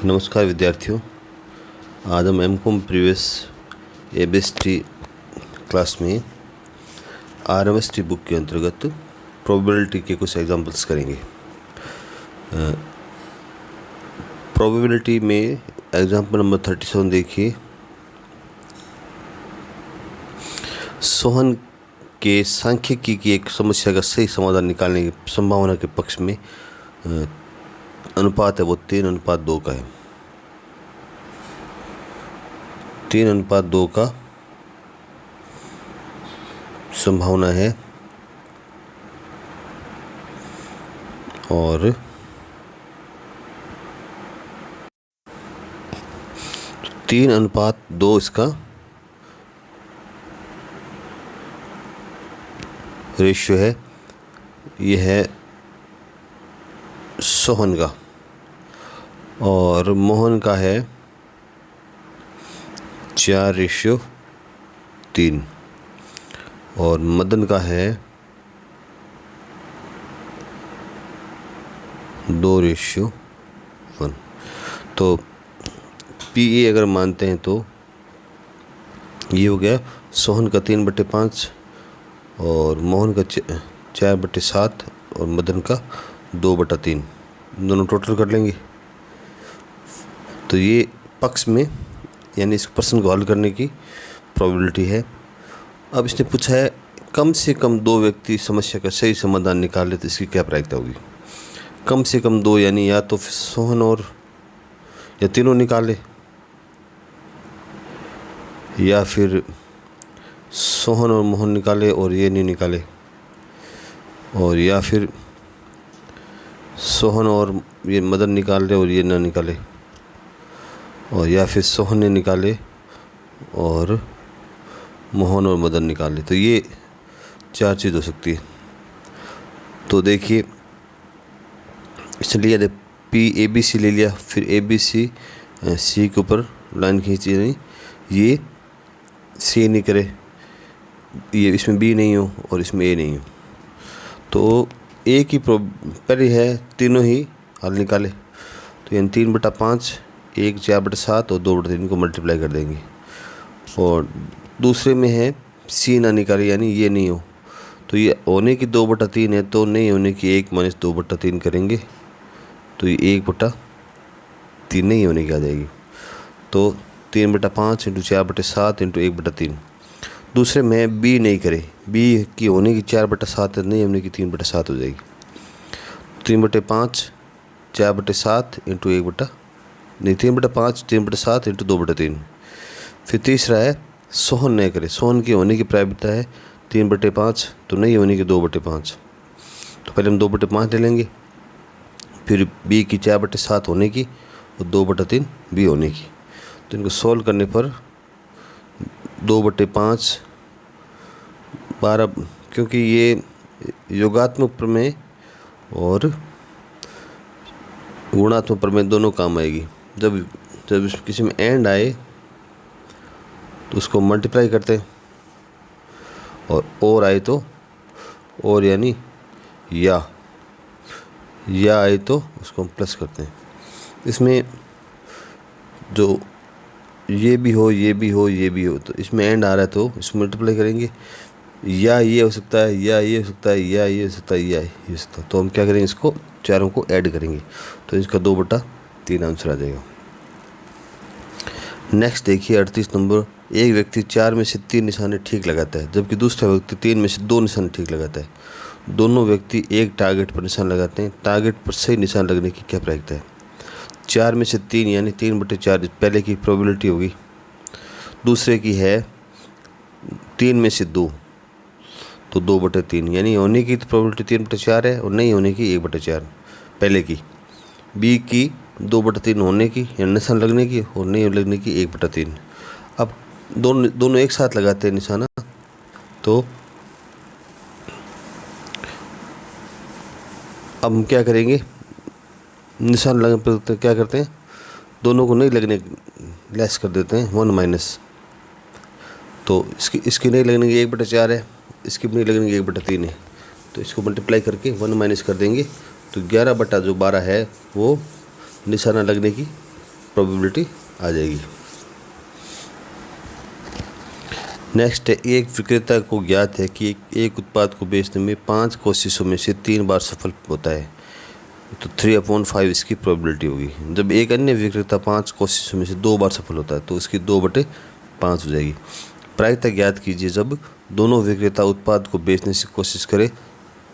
नमस्कार विद्यार्थियों। आज हम एमकॉम प्रीवियस एबीएसटी क्लास में आरएमएसटी बुक के अंतर्गत प्रोबेबिलिटी के कुछ एग्जांपल्स करेंगे। प्रोबेबिलिटी में एग्जांपल नंबर 37 देखिए। सोहन के सांख्यिकी की एक समस्या का सही समाधान निकालने की संभावना के पक्ष में अनुपात है वो 3:2 का है। 3:2 का संभावना है और 3:2 इसका रेशियो है। यह है सोहन का और मोहन का है 4:3 और मदन का है 2:1। तो पी अगर मानते हैं तो ये हो गया सोहन का 3/5 और मोहन का 4/7 और मदन का 2/3। दोनों टोटल कर लेंगे तो ये पक्ष में यानी इस प्रश्न को हल करने की प्रोबेबिलिटी है। अब इसने पूछा है कम से कम 2 व्यक्ति समस्या का सही समाधान निकाले तो इसकी क्या प्रायिकता होगी। कम से कम 2 यानी या तो सोहन और या तीनों निकाले या फिर सोहन और मोहन निकाले और ये नहीं निकाले, और या फिर सोहन और ये मदन निकाले और ये ना निकाले, और या फिर सोहन ने निकाले और मोहन और मदन निकाले। तो ये 4 चीज़ हो सकती है। तो देखिए इसलिए पी ए बी सी ले लिया, फिर ए बी सी सी के ऊपर लाइन खींची नहीं, ये सी नहीं करे, ये इसमें बी नहीं हो और इसमें ए नहीं हो। तो ए की पहले है तीनों ही हल निकाले तो यानी 3/5, 1 4/7 और 2/3 को मल्टीप्लाई कर देंगे। और दूसरे में है सी ना निकाले यानी ये नहीं हो, तो ये होने की 2/3 है तो नहीं होने की 1 - 2/3 करेंगे तो ये 1/3 नहीं होने की आ जाएगी। तो 3/5 × 4/7 × 1/3। दूसरे में बी नहीं करे, बी की होने की 4/7 है, नहीं होने की 3/7 हो जाएगी। 3/5 4/7 × 3/5 3/7 × 2/3। फिर तीसरा है सोहन नहीं करे, सोहन की होने की प्रायिकता है 3/5 तो नहीं होने की 2/5। तो पहले हम 2/5 ले लेंगे, फिर बी की 4/7 होने की और 2/3 बी होने की। तो इनको सोल्व करने पर 2/5 12, क्योंकि ये योगात्मक प्रमेय और गुणात्मक प्रमेय दोनों काम आएगी। जब किसी में एंड आए तो उसको मल्टीप्लाई करते हैं और आए तो और यानी या आए तो उसको हम प्लस करते हैं। इसमें जो ये भी हो ये भी हो ये भी हो तो इसमें एंड आ रहा है तो इसको मल्टीप्लाई करेंगे, या ये हो सकता है या ये हो सकता है या ये हो सकता है या ये हो सकता है। तो हम क्या करेंगे, इसको चारों को ऐड करेंगे तो इसका 2/3 आंसर आ जाएगा। नेक्स्ट देखिए 38 नंबर। एक व्यक्ति 4 में से 3 निशाने ठीक लगाता है जबकि दूसरा व्यक्ति 3 में से 2 निशाने ठीक लगाता है। दोनों व्यक्ति एक टारगेट पर निशान लगाते हैं, टारगेट पर सही निशान लगने की क्या प्रायिकता है। 4 में से 3 यानी 3/4 पहले की प्रोबेबिलिटी होगी। दूसरे की है 3 में से 2 तो 2/3 यानी होने की तो प्रोबेबिलिटी 3/4 है और नहीं होने की 1/4 पहले की। बी की 2/3 होने की या निशान लगने की और नहीं लगने की 1/3। अब दोनों एक साथ लगाते हैं निशाना, तो अब हम क्या करेंगे, निशान लगने पर क्या करते हैं, दोनों को नहीं लगने लेस कर देते हैं 1 - तो इसकी नहीं लगने की 1/4 है, इसकी भी नहीं लगने की 1/3 है, तो इसको मल्टीप्लाई करके 1 - कर देंगे तो 11/12 है वो निशाना लगने की प्रोबेबिलिटी आ जाएगी। नेक्स्ट है, एक विक्रेता को ज्ञात है कि एक उत्पाद को बेचने में 5 कोशिशों में से 3 बार सफल होता है, तो 3/5 इसकी प्रोबेबिलिटी होगी। जब एक अन्य विक्रेता 5 कोशिशों में से 2 बार सफल होता है तो इसकी 2/5 हो जाएगी। प्रायिकता ज्ञात कीजिए जब दोनों विक्रेता उत्पाद को बेचने की कोशिश करें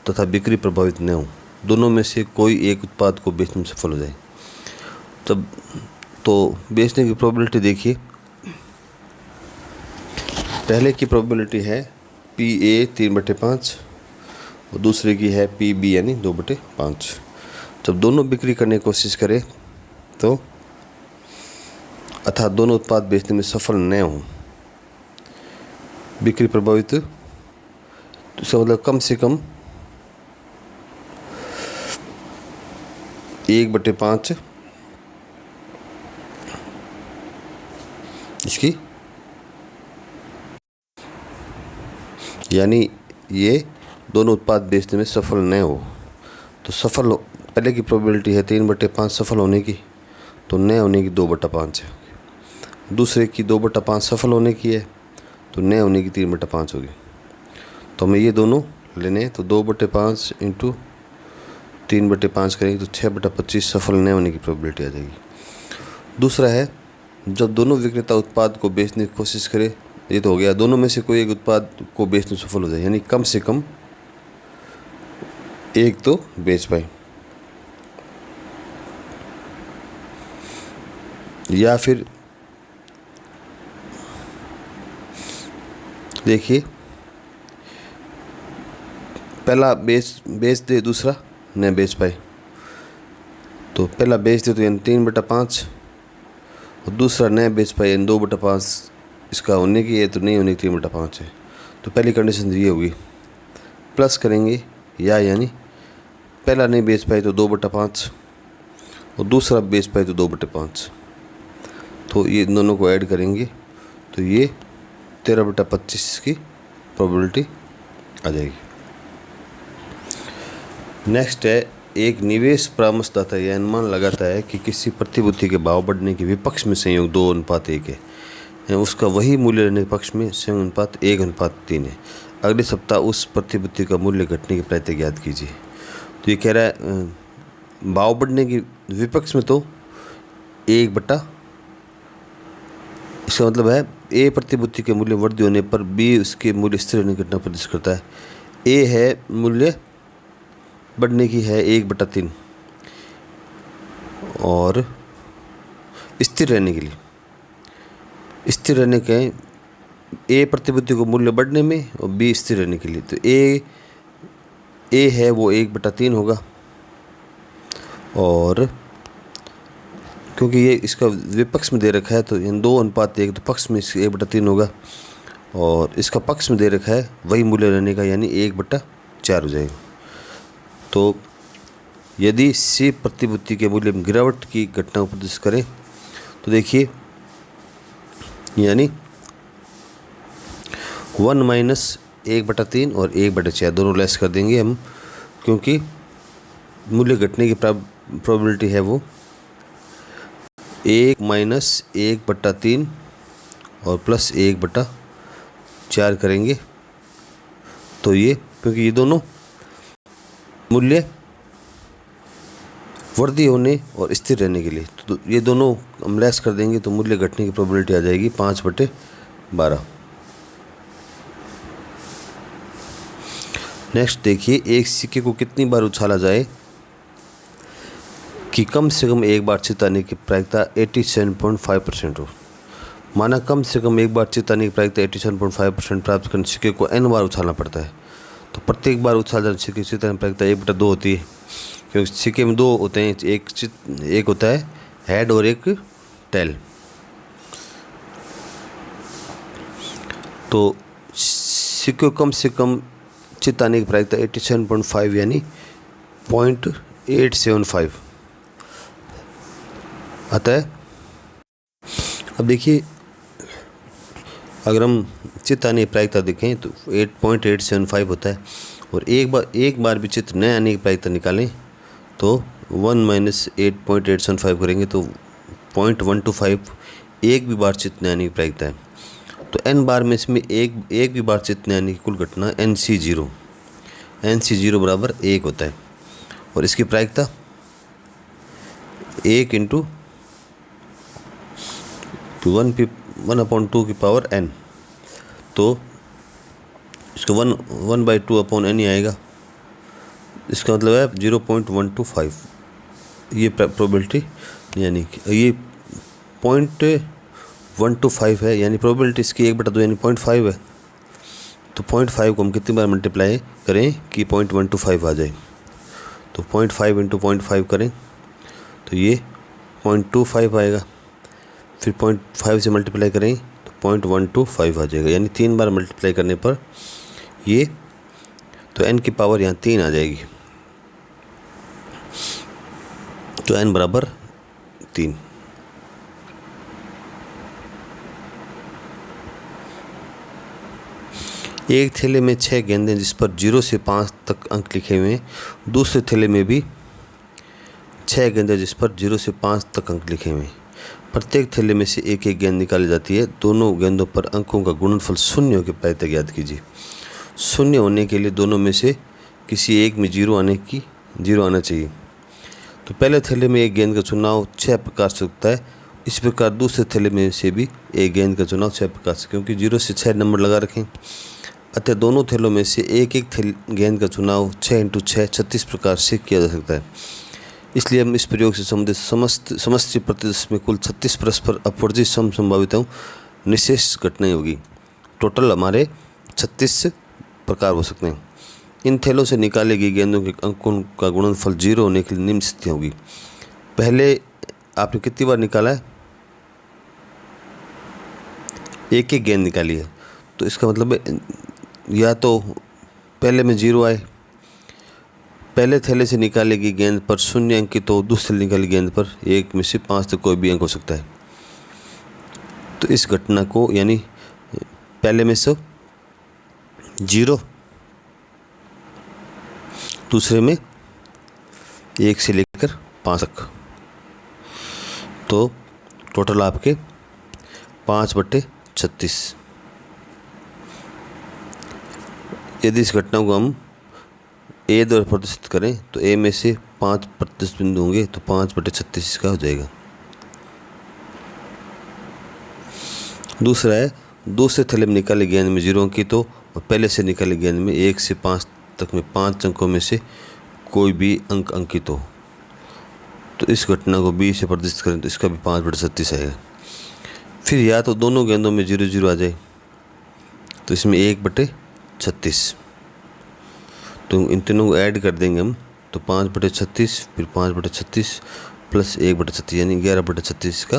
तथा बिक्री प्रभावित न हो, दोनों में से कोई एक उत्पाद को बेचने में सफल हो जाए। तब तो बेचने की प्रोबेबिलिटी देखिए, पहले की प्रोबेबिलिटी है PA 3/5 और दूसरे की है PB यानी 2/5। जब दोनों बिक्री करने की कोशिश करें तो अर्थात दोनों उत्पाद बेचने में सफल न हो, बिक्री प्रभावित, तो इसका मतलब कम से कम 1/5 इसकी, यानी ये दोनों उत्पाद बेचने में सफल न हो। तो सफल पहले की प्रोबेबिलिटी है 3/5 सफल होने की, तो न होने की 2/5 है। दूसरे की 2/5 सफल होने की है, तो न होने की 3/5 होगी। तो हमें ये दोनों लेने हैं, तो 2/5 इंटू 3/5 करेंगे तो 6/25 सफल न होने की प्रोबेबिलिटी आ जाएगी। दूसरा है, जब दोनों विक्रेता उत्पाद को बेचने की कोशिश करें, ये तो हो गया, दोनों में से कोई एक उत्पाद को बेचने में सफल हो जाए, यानी कम से कम एक तो बेच पाए। या फिर देखिए, पहला बेच दे, दूसरा न बेच पाए, तो पहला बेच दे तो यानी 3/5 और दूसरा न बेच पाए यानी 2/5 इसका होने की है, तो नहीं होने की 3/5 है। तो पहली कंडीशन ये होगी, प्लस करेंगे या, यानी पहला नहीं बेच पाए तो 2/5 और दूसरा बेच पाए तो 2/5, तो ये दोनों को ऐड करेंगे तो ये 13/25 की प्रोबेबिलिटी आ जाएगी। नेक्स्ट है, एक निवेश परामर्शदाता यह अनुमान लगाता है कि किसी प्रतिभूति के भाव बढ़ने के विपक्ष में संयोग 2:1 है, उसका वही मूल्य रहने के पक्ष में संयोग अनुपात 1:3 है। अगले सप्ताह उस प्रतिभूति का मूल्य घटने की प्रायिकता ज्ञात कीजिए। तो ये कह रहा है भाव बढ़ने की विपक्ष में तो 1/, इसका मतलब है A प्रतिभूति के मूल्य वृद्धि होने पर B उसके मूल्य स्थिर रहने की घटना प्रदर्शित करता है। A है मूल्य बढ़ने की है 1/3 और स्थिर रहने के लिए, स्थिर रहने के A प्रतिभूति को मूल्य बढ़ने में और B स्थिर रहने के लिए, तो A है वो 1/3 होगा, और क्योंकि ये इसका विपक्ष में दे रखा है तो इन 2:1 तो पक्ष में 1/3 होगा, और इसका पक्ष में दे रखा है वही मूल्य रहने का, यानी 1/4 हो जाएगा। तो यदि C प्रतिभूति के मूल्य में गिरावट की घटना को प्रदर्शित करें तो देखिए, यानी 1 - 1/3 और 1/4 दोनों लेस कर देंगे हम, क्योंकि मूल्य घटने की प्रोबेबिलिटी है वो 1 - 1/3 और प्लस 1/4 करेंगे, तो ये क्योंकि ये दोनों मूल्य वृद्धि होने और स्थिर रहने के लिए, तो ये दोनों हम लेस कर देंगे तो मूल्य घटने की प्रोबेबिलिटी आ जाएगी 5/12। नेक्स्ट देखिए, एक सिक्के को कितनी बार उछाला जाए कि कम से कम एक बार चित आने की प्रायिकता 87.5% हो। माना कम से कम एक बार चित आने की प्रायिकता 87.5% प्राप्त करने सिक्के को n बार उछालना पड़ता है, तो प्रत्येक बार उछाल जाने सिक्के चित आने की प्रायिकता 1/2 होती है, क्योंकि सिक्के में 2 होते हैं, एक होता है हेड और एक टेल। तो सिक्के कम से कम चित आने की प्रायिकता 87.5 यानी 0.875 आता है। अब देखिए, अगर हम चित आने की प्रायिकता देखें तो 0.875 होता है, और एक बार भी चित न आने की प्रायिकता निकालें तो 1 - 8.875 करेंगे तो 0.125 एक भी बार चित्तने आने की प्रायिकता है। तो n बार में इसमें एक भी बार चित्तने आने की कुल घटना NC0 बराबर 1 होता है। और इसकी प्रायिकता 1 इंटू 1/2 की पावर n। तो इसका 1/2 अपॉन n ही आएगा। इसका मतलब है 0.125। ये प्रोबेबिलिटी यानी कि ये 0.125 है, यानी प्रोबेबिलिटी इसकी 1/2 यानी 0.5 है। तो 0.5 को हम कितनी बार मल्टीप्लाई करें कि 0.125 आ जाए। तो 0.5 इंटू 0.5 करें तो ये 0.25 आएगा। फिर 0.5 से मल्टीप्लाई करें तो 0.125 आ जाएगा, यानी 3 बार मल्टीप्लाई करने पर ये तो n की पावर यहाँ 3 आ जाएगी। तो n बराबर 3। एक थैले में 6 गेंदें जिस पर 0 से 5 तक अंक लिखे हुए हैं। दूसरे थैले में भी 6 गेंदें जिस पर 0 से 5 तक अंक लिखे हुए हैं। प्रत्येक थैले में से एक एक गेंद निकाली जाती है। दोनों गेंदों पर अंकों का गुणनफल शून्य की प्रायिकता ज्ञात कीजिए। शून्य होने के लिए दोनों में से किसी एक में 0 आना चाहिए। तो पहले थैले में एक गेंद का चुनाव 6 प्रकार से होता है। इस प्रकार दूसरे थैले में से भी एक गेंद का चुनाव 6 प्रकार से, क्योंकि 0 से 6 नंबर लगा रखें। अतः दोनों थैलों में से एक एक गेंद का चुनाव 6 इंटू 6 36 प्रकार से किया जा सकता है। इसलिए हम इस प्रयोग से संबंधित समष्टि प्रतिदर्श में कुल 36 परस्पर अपवर्जित संभाविताओं निशेष घटनाएं होगी। टोटल हमारे 36 प्रकार हो सकते हैं। इन थैलों से निकाले गई गेंदों के अंकों का गुणनफल 0 होने के लिए निम्न स्थितियाँ होगी। पहले आपने कितनी बार निकाला है? एक एक गेंद निकाली है। तो इसका मतलब है या तो पहले में 0 आए, पहले थैले से निकाली गई गेंद पर 0 अंकित हो, दूसरे निकाली गेंद पर 1 में से 5 तक कोई भी अंक हो सकता है। तो इस घटना को यानी पहले में से 0, दूसरे में 1 से लेकर 5 तक, तो टोटल आपके 5/36। यदि इस घटना को हम ए द्वारा प्रदर्शित करें तो ए में से 5 प्रतिशत बिंदु होंगे, तो 5/36 इसका हो जाएगा। दूसरा है दूसरे थैले में निकाली गेंद में 0 अंकित हो और पहले से निकाली गेंद में 1 से 5 तक में 5 अंकों में से कोई भी अंक अंकित हो। तो इस घटना को बी से प्रदर्शित करें तो इसका भी 5/36 आएगा। फिर या तो दोनों गेंदों में 0-0 आ जाए तो इसमें 1/36। तो इन तीनों को ऐड कर देंगे हम, तो 5/36 फिर 5/36 प्लस 1/36 यानी 11/36 का